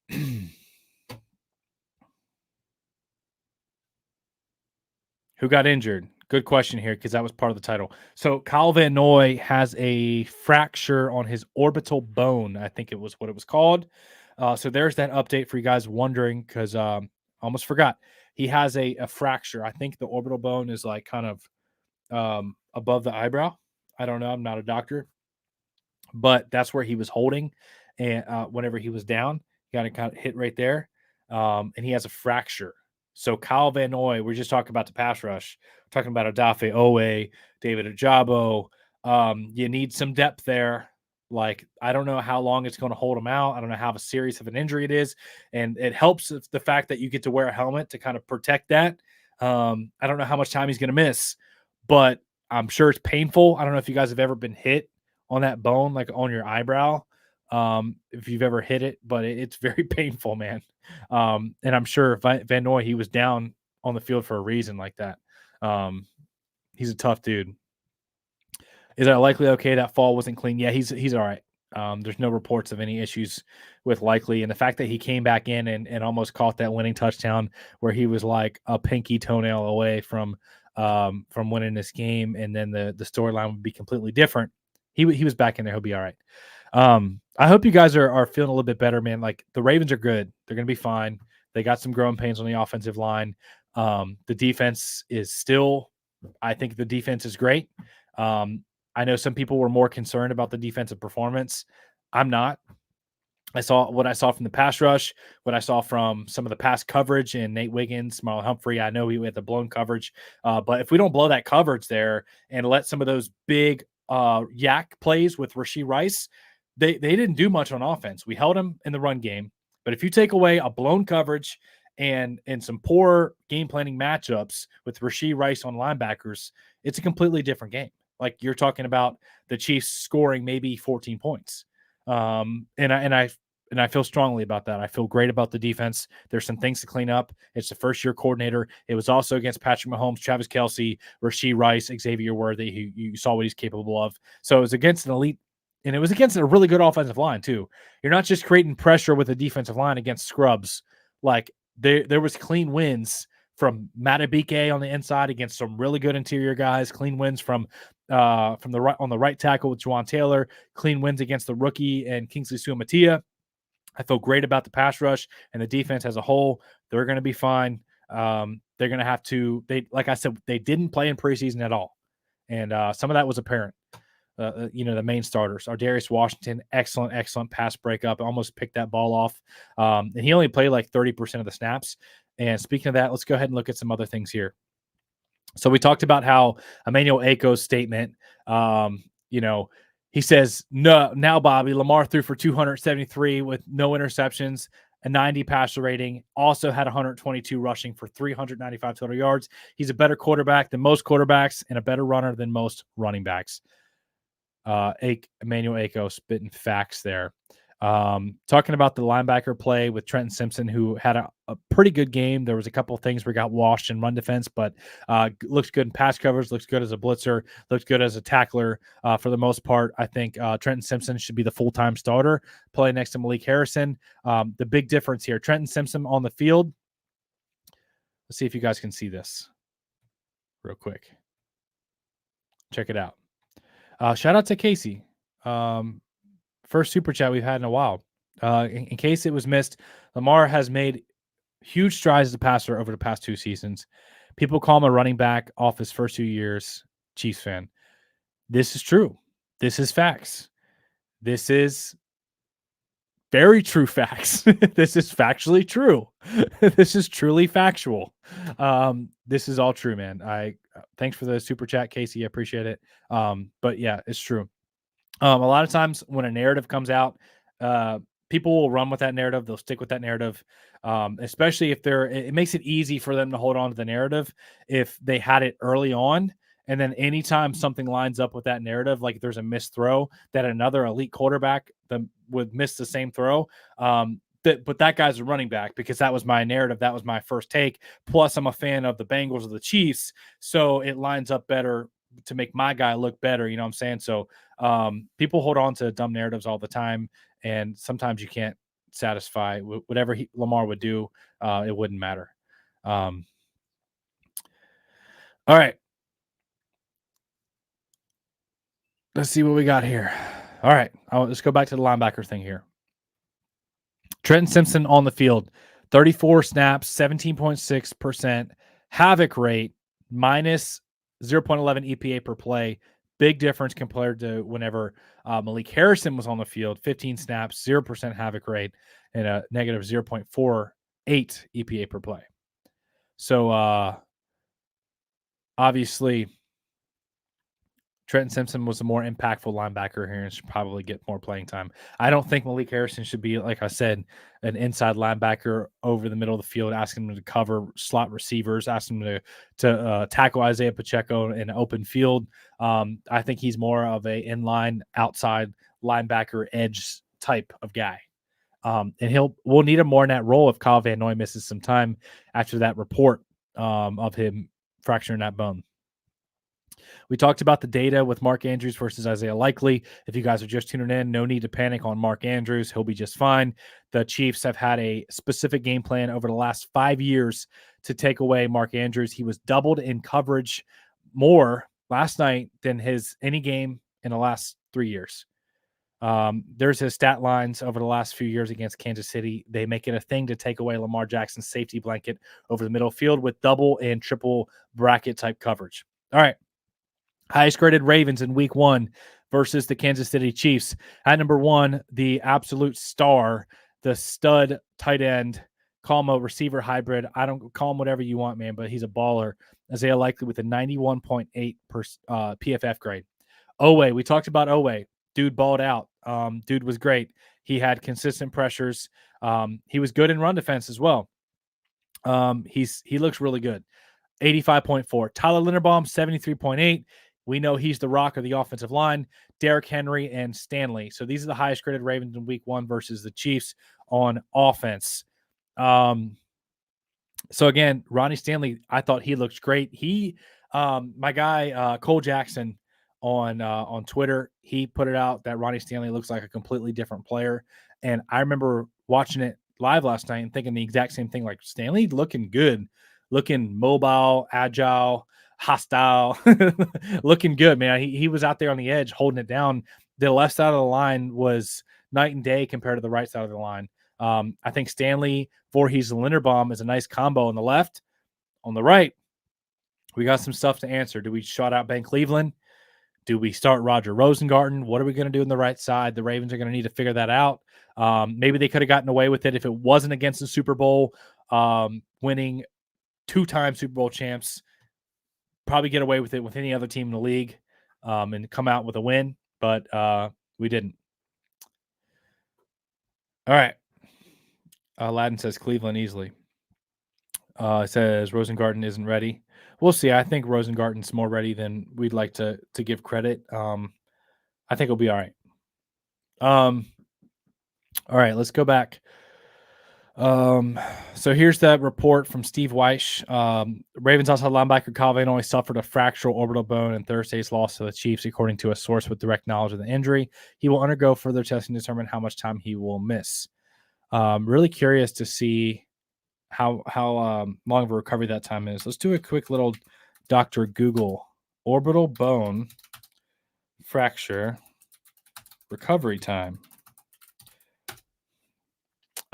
[SPEAKER 1] Who got injured? Good question here, because that was part of the title. So Kyle Van Noy has a fracture on his orbital bone. I think it was what it was called. So there's that update for you guys wondering, because almost forgot. He has a fracture. I think the orbital bone is like kind of above the eyebrow. I don't know. I'm not a doctor. But that's where he was holding. And whenever he was down, he got kind of hit right there. And he has a fracture. So Kyle Van Noy, we're just talking about the pass rush. We're talking about Odafe Owe, David Ojabo. You need some depth there. Like, I don't know how long it's going to hold him out. I don't know how serious of an injury it is. And it helps the fact that you get to wear a helmet to kind of protect that. I don't know how much time he's going to miss, but I'm sure it's painful. I don't know if you guys have ever been hit on that bone, like on your eyebrow. If you've ever hit it, but it's very painful, man. And I'm sure Van Noy, he was down on the field for a reason like that. He's a tough dude. Is that likely okay? That fall wasn't clean. Yeah, he's all right. There's no reports of any issues with Likely, and the fact that he came back in and almost caught that winning touchdown where he was like a pinky toenail away from winning this game, and then the storyline would be completely different. He was back in there. He'll be all right. I hope you guys are feeling a little bit better, man. Like the Ravens are good. They're going to be fine. They got some growing pains on the offensive line. The defense is still, I think the defense is great. I know some people were more concerned about the defensive performance. I'm not. I saw what I saw from the pass rush, what I saw from some of the pass coverage and Nate Wiggins, Marlon Humphrey. I know we had the blown coverage, but if we don't blow that coverage there and let some of those big yak plays with Rashee Rice, they didn't do much on offense. We held them in the run game, but if you take away a blown coverage and some poor game planning matchups with Rashee Rice on linebackers, it's a completely different game. Like you're talking about the Chiefs scoring maybe 14 points. And I feel strongly about that. I feel great about the defense. There's some things to clean up. It's the first year coordinator. It was also against Patrick Mahomes, Travis Kelce, Rashee Rice, Xavier Worthy. You saw what he's capable of. So it was against an elite, and it was against a really good offensive line too. You're not just creating pressure with a defensive line against scrubs. Like there was clean wins from Matabike on the inside against some really good interior guys. Clean wins from the right on the right tackle with Juwan Taylor. Clean wins against the rookie and Kingsley Suamatia. I feel great about the pass rush and the defense as a whole. They're going to be fine. They're going to have to. Like I said, they didn't play in preseason at all, and some of that was apparent. The main starters are Darius Washington, excellent pass breakup, almost picked that ball off, and he only played like 30% of the snaps. And speaking of that, let's go ahead and look at some other things here. So we talked about how Emmanuel Ako's statement, he says, no, now Bobby, Lamar threw for 273 with no interceptions, a 90 passer rating, also had 122 rushing for 395 total yards. He's a better quarterback than most quarterbacks and a better runner than most running backs. Emmanuel Ako spitting facts there. Talking about the linebacker play with Trenton Simpson, who had a pretty good game. There was a couple of things where he got washed in run defense, but looks good in pass coverage, looks good as a blitzer, looks good as a tackler. For the most part, I think Trenton Simpson should be the full-time starter, play next to Malik Harrison. The big difference here, Trenton Simpson on the field. Let's see if you guys can see this real quick. Check it out. Shout out to Casey. First super chat we've had in a while. In case it was missed, Lamar has made huge strides as a passer over the past 2 seasons. People call him a running back off his first 2 years. Chiefs fan. This is true. This is facts. This is very true facts. This is factually true. This is truly factual. This is all true, man. Thanks for the super chat, Casey. I appreciate it. But yeah, it's true. A lot of times when a narrative comes out, people will run with that narrative. They'll stick with that narrative, especially if it makes it easy for them to hold on to the narrative if they had it early on. And then anytime something lines up with that narrative, like there's a missed throw that another elite quarterback would miss the same throw. But that guy's a running back because that was my narrative. That was my first take. Plus, I'm a fan of the Bengals or the Chiefs. So it lines up better to make my guy look better. You know what I'm saying? So people hold on to dumb narratives all the time. And sometimes you can't satisfy whatever Lamar would do. It wouldn't matter. All right. Let's see what we got here. All right. Let's go back to the linebacker thing here. Trenton Simpson on the field, 34 snaps, 17.6%, havoc rate, minus 0.11 EPA per play. Big difference compared to whenever Malik Harrison was on the field, 15 snaps, 0% havoc rate, and a negative 0.48 EPA per play. So obviously, Trenton Simpson was a more impactful linebacker here and should probably get more playing time. I don't think Malik Harrison should be, like I said, an inside linebacker over the middle of the field, asking him to cover slot receivers, asking him to tackle Isaiah Pacheco in an open field. I think he's more of a inline outside linebacker edge type of guy. And we'll need him more in that role if Kyle Van Noy misses some time after that report of him fracturing that bone. We talked about the data with Mark Andrews versus Isaiah Likely. If you guys are just tuning in, no need to panic on Mark Andrews. He'll be just fine. The Chiefs have had a specific game plan over the last 5 years to take away Mark Andrews. He was doubled in coverage more last night than his any game in the last 3 years. There's his stat lines over the last few years against Kansas City. They make it a thing to take away Lamar Jackson's safety blanket over the middle field with double and triple bracket type coverage. All right. Highest graded Ravens in week 1 versus the Kansas City Chiefs. At number 1, the absolute star, the stud tight end, call him a receiver hybrid. I don't call him whatever you want, man, but he's a baller. Isaiah Likely with a 91.8 PFF grade. Owe, we talked about Owe. Dude balled out. Dude was great. He had consistent pressures. He was good in run defense as well. He looks really good. 85.4. Tyler Linderbaum, 73.8. We know he's the rock of the offensive line. Derrick Henry and Stanley. So these are the highest graded Ravens in week 1 versus the Chiefs on offense. So again, Ronnie Stanley, I thought he looked great. He, my guy Cole Jackson on Twitter, he put it out that Ronnie Stanley looks like a completely different player. And I remember watching it live last night and thinking the exact same thing. Like, Stanley looking good, looking mobile, agile, hostile, looking good, man. He was out there on the edge holding it down. The left side of the line was night and day compared to the right side of the line. I think Stanley, Voorhees, and Linderbaum is a nice combo on the left. On the right, we got some stuff to answer. Do we shout out Ben Cleveland? Do we start Roger Rosengarten? What are we going to do on the right side? The Ravens are going to need to figure that out. Maybe they could have gotten away with it if it wasn't against the Super Bowl, winning 2-time Super Bowl champs. Probably get away with it with any other team in the league and come out with a win, but we didn't. All right. Aladdin says Cleveland easily. Says Rosengarten isn't ready. We'll see. I think Rosengarten's more ready than we'd like to give credit. I think he'll be all right. All right, let's go back. So here's that report from Steve Weish. Ravens outside linebacker Calvin only suffered a fractural orbital bone in Thursday's loss to the Chiefs, according to a source with direct knowledge of the injury. He will undergo further testing to determine how much time he will miss. Really curious to see how long of a recovery that time is. Let's do a quick little Dr. Google orbital bone fracture recovery time.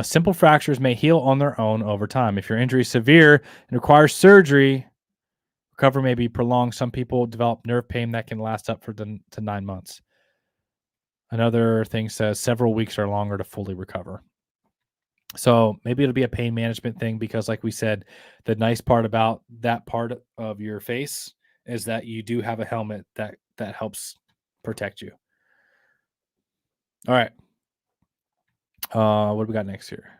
[SPEAKER 1] Simple fractures may heal on their own over time. If your injury is severe and requires surgery, recovery may be prolonged. Some people develop nerve pain that can last up to 9 months. Another thing says several weeks or longer to fully recover. So maybe it'll be a pain management thing because, like we said, the nice part about that part of your face is that you do have a helmet that helps protect you. All right. What do we got next here?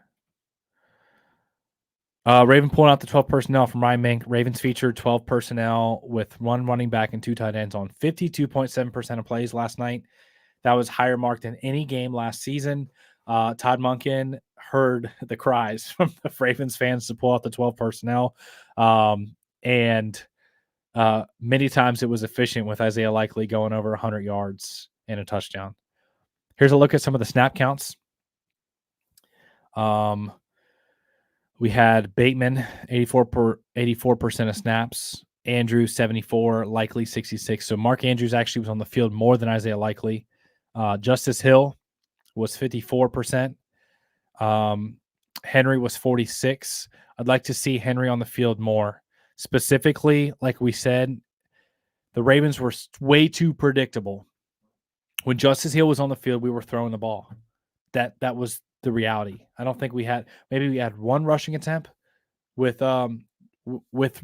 [SPEAKER 1] Raven pulling out the 12 personnel from Ryan Mink. Ravens featured 12 personnel with one running back and 2 tight ends on 52.7% of plays last night. That was higher mark than any game last season. Todd Monken heard the cries from the Ravens fans to pull out the 12 personnel. And many times it was efficient with Isaiah Likely going over 100 yards and a touchdown. Here's a look at some of the snap counts. We had Bateman, 84% of snaps. Andrew, 74. Likely, 66. So Mark Andrews actually was on the field more than Isaiah Likely. Justice Hill was 54%. Henry was 46. I'd like to see Henry on the field more. Specifically, like we said, the Ravens were way too predictable. When Justice Hill was on the field, we were throwing the ball. That was the reality. I don't think we had one rushing attempt with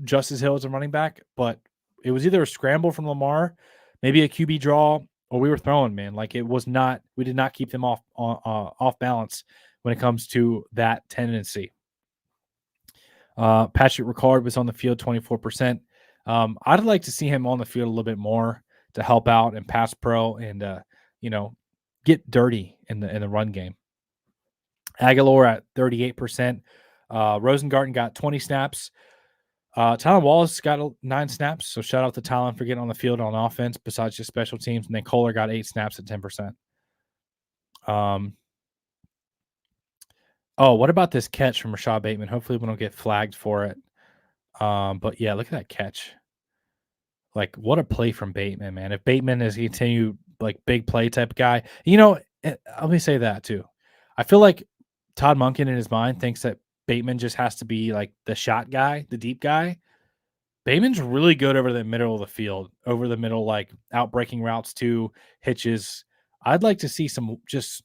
[SPEAKER 1] Justice Hill as a running back, but it was either a scramble from Lamar, maybe a QB draw, or we were throwing, man. Like it was not. We did not keep them off balance when it comes to that tendency. Patrick Ricard was on the field 24%. I'd like to see him on the field a little bit more to help out and pass pro and get dirty in the run game. Aguilar at 38%. Rosengarten got 20 snaps. Tylan Wallace got 9 snaps, so shout out to Tylan for getting on the field on offense besides just special teams. And then Kohler got 8 snaps at 10%. Oh, what about this catch from Rashad Bateman? Hopefully we don't get flagged for it. But yeah, look at that catch. Like, what a play from Bateman, man. If Bateman is continue like big play type guy, let me say that too. I feel like Todd Monken in his mind thinks that Bateman just has to be like the shot guy, the deep guy. Bateman's really good over the middle of the field, over the middle, like out breaking routes too, hitches. I'd like to see some just,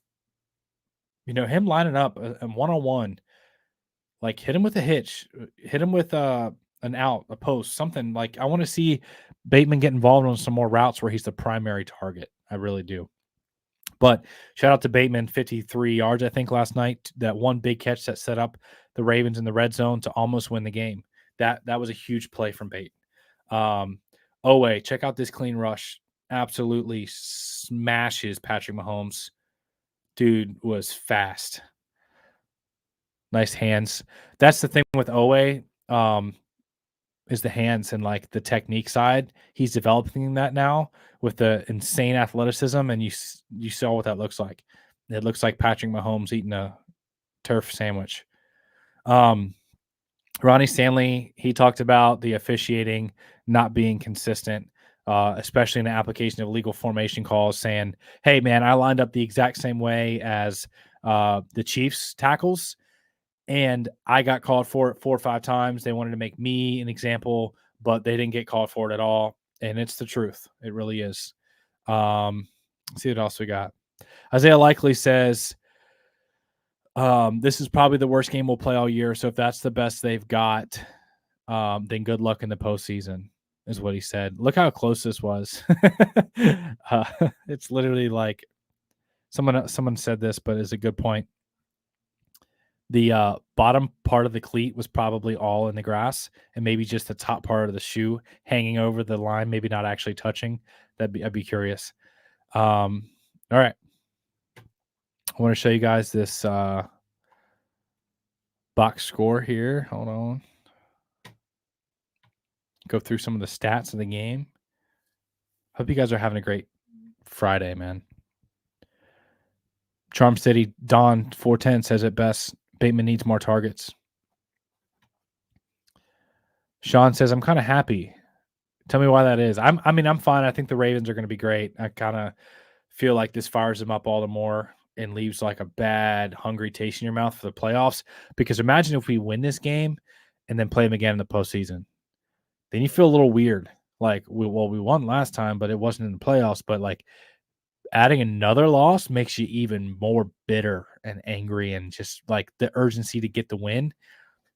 [SPEAKER 1] him lining up and one on one, like hit him with a hitch, hit him with an out, a post, something like I want to see Bateman get involved on some more routes where he's the primary target. I really do. But shout out to Bateman, 53 yards, I think, last night. That one big catch that set up the Ravens in the red zone to almost win the game. That was a huge play from Bateman. Owe, check out this clean rush. Absolutely smashes Patrick Mahomes. Dude was fast. Nice hands. That's the thing with Owe, is the hands and like the technique side. He's developing that now with the insane athleticism, and you saw what that looks like. It looks like Patrick Mahomes eating a turf sandwich. Ronnie Stanley, he talked about the officiating not being consistent, especially in the application of legal formation calls, saying, hey, man, I lined up the exact same way as the Chiefs tackles, and I got called for it 4 or 5 times. They wanted to make me an example, but they didn't get called for it at all, and it's the truth. It really is. Let's see what else we got. Isaiah Likely says, this is probably the worst game we'll play all year. So if that's the best they've got, then good luck in the postseason, is what he said. Look how close this was. It's literally like someone said this, but it's a good point. The bottom part of the cleat was probably all in the grass, and maybe just the top part of the shoe hanging over the line, maybe not actually touching. I'd be curious. All right. I want to show you guys this box score here. Hold on. Go through some of the stats of the game. Hope you guys are having a great Friday, man. Charm City Don 410 says it best. Bateman needs more targets. Sean says, I'm kind of happy. Tell me why that is. I'm fine. I think the Ravens are going to be great. I kind of feel like this fires them up all the more and leaves like a bad, hungry taste in your mouth for the playoffs. Because imagine if we win this game and then play them again in the postseason. Then you feel a little weird. Like, we won last time, but it wasn't in the playoffs. But like adding another loss makes you even more bitter and angry, and just like the urgency to get the win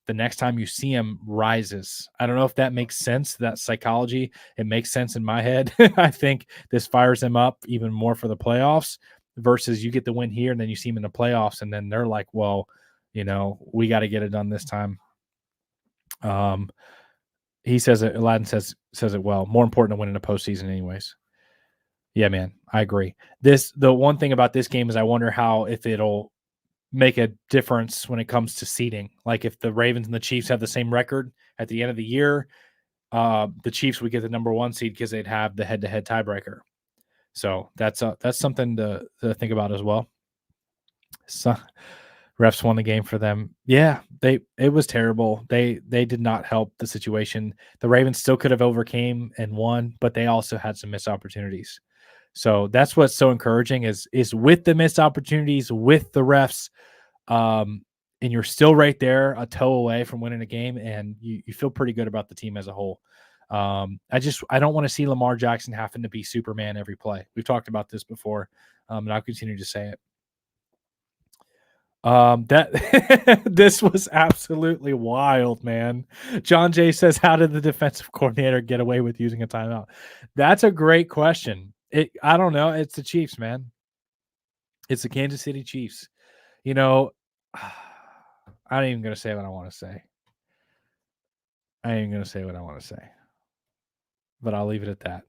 [SPEAKER 1] the next time you see him rises. I don't know if that makes sense, that psychology. It makes sense in my head. I think this fires him up even more for the playoffs versus you get the win here and then you see him in the playoffs and then they're like, well, we got to get it done this time. He says it, Aladdin says it well. More important to win in a postseason anyways. Yeah, man, I agree. The one thing about this game is I wonder if it'll make a difference when it comes to seeding. Like if the Ravens and the Chiefs have the same record at the end of the year, the Chiefs would get the number 1 seed because they'd have the head-to-head tiebreaker. So that's something to think about as well. So refs won the game for them. Yeah, it was terrible. They did not help the situation. The Ravens still could have overcame and won, but they also had some missed opportunities. So that's what's so encouraging is with the missed opportunities, with the refs, and you're still right there, a toe away from winning a game, and you feel pretty good about the team as a whole. I don't want to see Lamar Jackson having to be Superman every play. We've talked about this before, and I'll continue to say it. That this was absolutely wild, man. John Jay says, how did the defensive coordinator get away with using a timeout? That's a great question. I don't know. It's the Chiefs, man. It's the Kansas City Chiefs. I'm not even going to say what I want to say. But I'll leave it at that.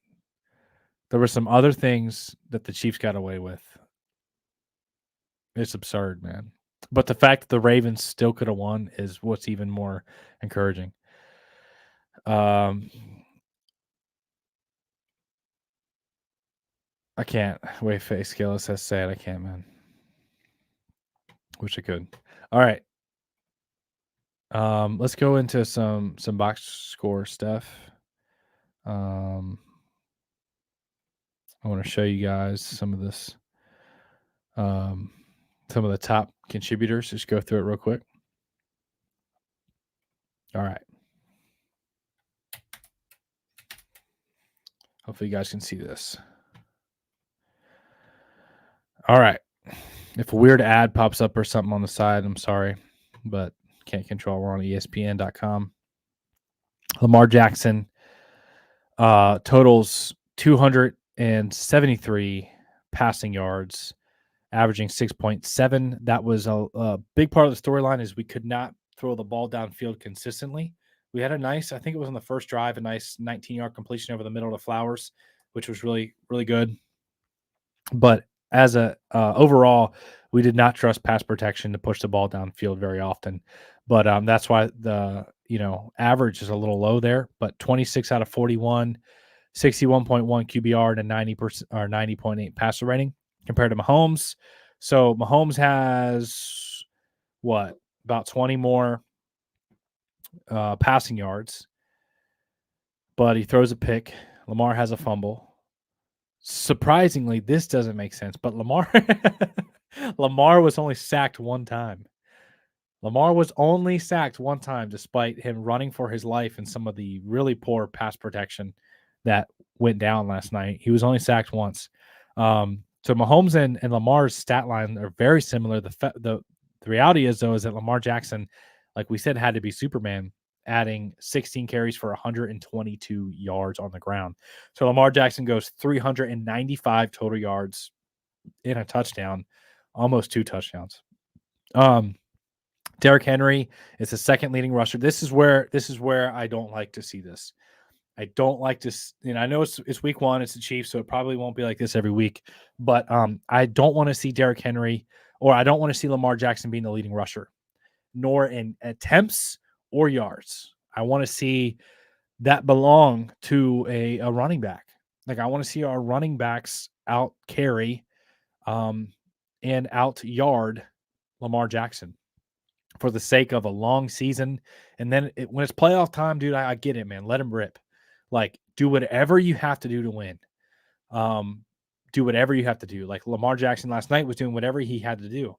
[SPEAKER 1] There were some other things that the Chiefs got away with. It's absurd, man. But the fact that the Ravens still could have won is what's even more encouraging. I can't. Wave face skill says sad. I can't, man. Wish I could. All right. Let's go into some box score stuff. I want to show you guys some of this. Some of the top contributors. Just go through it real quick. All right. Hopefully you guys can see this. All right. If a weird ad pops up or something on the side, I'm sorry, but can't control. We're on ESPN.com. Lamar Jackson totals 273 passing yards, averaging 6.7. That was a big part of the storyline is we could not throw the ball downfield consistently. We had a nice, I think it was on the first drive, a nice 19-yard completion over the middle of Flowers, which was really, really good. But as a overall, we did not trust pass protection to push the ball downfield very often. But that's why the average is a little low there. But 26 out of 41, 61.1 QBR, and a 90% or 90.8 passer rating compared to Mahomes. So Mahomes has about 20 more passing yards, but he throws a pick. Lamar has a fumble. Surprisingly, this doesn't make sense, but Lamar was only sacked one time. Lamar was only sacked one time, despite him running for his life in some of the really poor pass protection that went down last night. He was only sacked once. So Mahomes and Lamar's stat line are very similar. The reality is, though, is that Lamar Jackson, like we said, had to be Superman, adding 16 carries for 122 yards on the ground. So Lamar Jackson goes 395 total yards in a touchdown, almost 2 touchdowns. Derrick Henry is the second leading rusher. This is where I don't like to see this. I don't like to, I know it's week 1, it's the Chiefs, so it probably won't be like this every week. But I don't want to see Derrick Henry, or I don't want to see Lamar Jackson being the leading rusher, nor in attempts or yards. I want to see that belong to a running back. Like, I want to see our running backs out carry and out yard Lamar Jackson for the sake of a long season. And then when it's playoff time, dude, I get it, man. Let him rip. Like, do whatever you have to do to win. Do whatever you have to do. Like Lamar Jackson last night was doing whatever he had to do.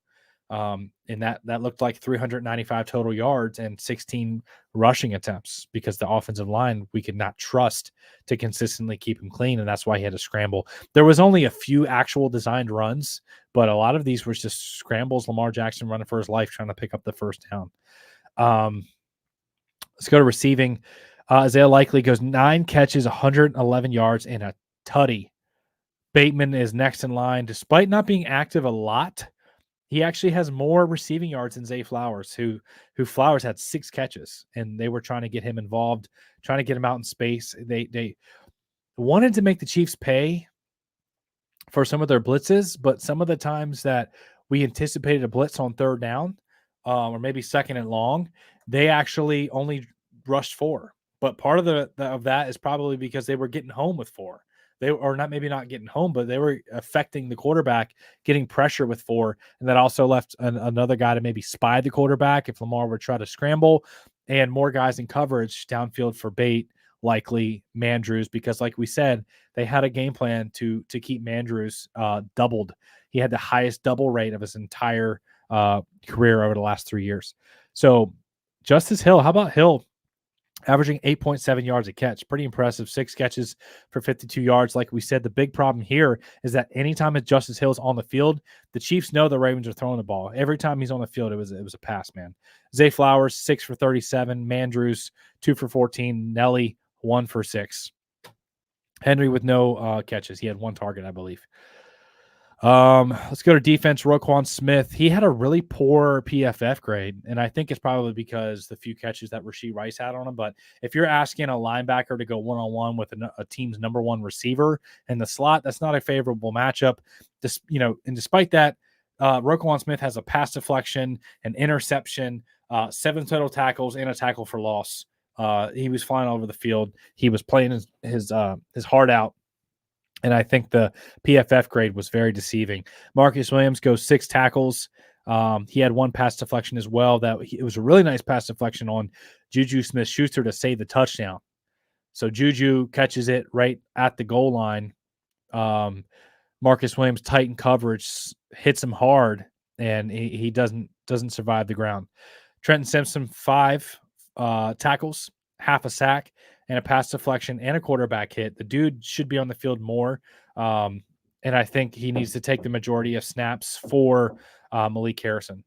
[SPEAKER 1] And that looked like 395 total yards and 16 rushing attempts, because the offensive line we could not trust to consistently keep him clean, and that's why he had to scramble. There was only a few actual designed runs, but a lot of these were just scrambles. Lamar Jackson running for his life, trying to pick up the first down. Let's go to receiving. Isaiah Likely goes 9 catches, 111 yards, and a tutty. Bateman is next in line. Despite not being active a lot, he actually has more receiving yards than Zay Flowers, who Flowers had 6 catches, and they were trying to get him involved, trying to get him out in space. They wanted to make the Chiefs pay for some of their blitzes, but some of the times that we anticipated a blitz on third down, or maybe second and long, they actually only rushed 4. But part of that is probably because they were getting home with 4. They were not getting home, but they were affecting the quarterback, getting pressure with 4. And that also left another guy to maybe spy the quarterback if Lamar would try to scramble, and more guys in coverage downfield for bait, likely Mandrews, because like we said, they had a game plan to keep Mandrews doubled. He had the highest double rate of his entire career over the last 3 years. So Justice Hill, how about Hill? Averaging 8.7 yards a catch. Pretty impressive. 6 catches for 52 yards. Like we said, the big problem here is that anytime Justice Hill's on the field, the Chiefs know the Ravens are throwing the ball. Every time he's on the field, it was a pass, man. Zay Flowers, 6 for 37. Mandrews, 2 for 14. Nelly, 1 for 6. Henry with no catches. He had 1 target, I believe. Let's go to defense. Roquan Smith. He had a really poor PFF grade, and I think it's probably because the few catches that Rashee Rice had on him. But if you're asking a linebacker to go one-on-one with a team's number 1 receiver in the slot, that's not a favorable matchup. And despite that, Roquan Smith has a pass deflection, an interception, 7 total tackles, and a tackle for loss He was flying all over the field. He was playing his heart out. And I think the PFF grade was very deceiving. Marcus Williams goes 6 tackles. He had 1 pass deflection as well. It was a really nice pass deflection on Juju Smith-Schuster to save the touchdown. So Juju catches it right at the goal line. Marcus Williams tight in coverage, hits him hard, and he doesn't survive the ground. Trenton Simpson 5 tackles, half a sack, and a pass deflection and a quarterback hit. The dude should be on the field more, and I think he needs to take the majority of snaps for Malik Harrison.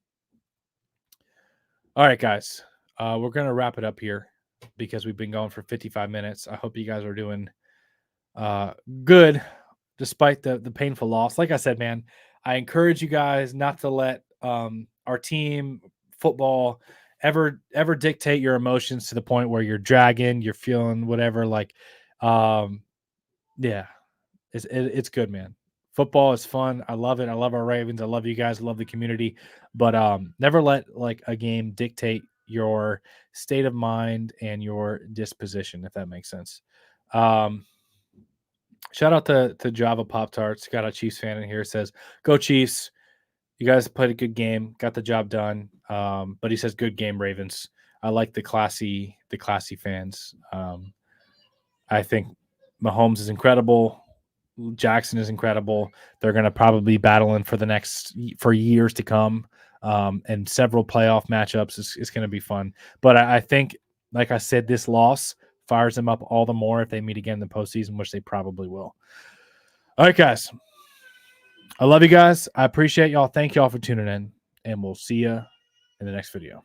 [SPEAKER 1] All right, guys, we're going to wrap it up here because we've been going for 55 minutes. I hope you guys are doing good despite the painful loss. Like I said, man, I encourage you guys not to let our team football ever dictate your emotions to the point where you're dragging, you're feeling whatever. Like, yeah, it's good, man. Football is fun. I love it. I love our Ravens. I love you guys. I love the community. But never let like a game dictate your state of mind and your disposition, if that makes sense. Shout out to Java Pop Tarts. Got a Chiefs fan in here. Says, "Go Chiefs! You guys played a good game. Got the job done." But he says, "Good game, Ravens." I like the classy fans. I think Mahomes is incredible. Jackson is incredible. They're going to probably be battling for years to come, and several playoff matchups. Is going to be fun. But I think, like I said, this loss fires them up all the more if they meet again in the postseason, which they probably will. All right, guys. I love you guys. I appreciate y'all. Thank y'all for tuning in, and we'll see you in the next video.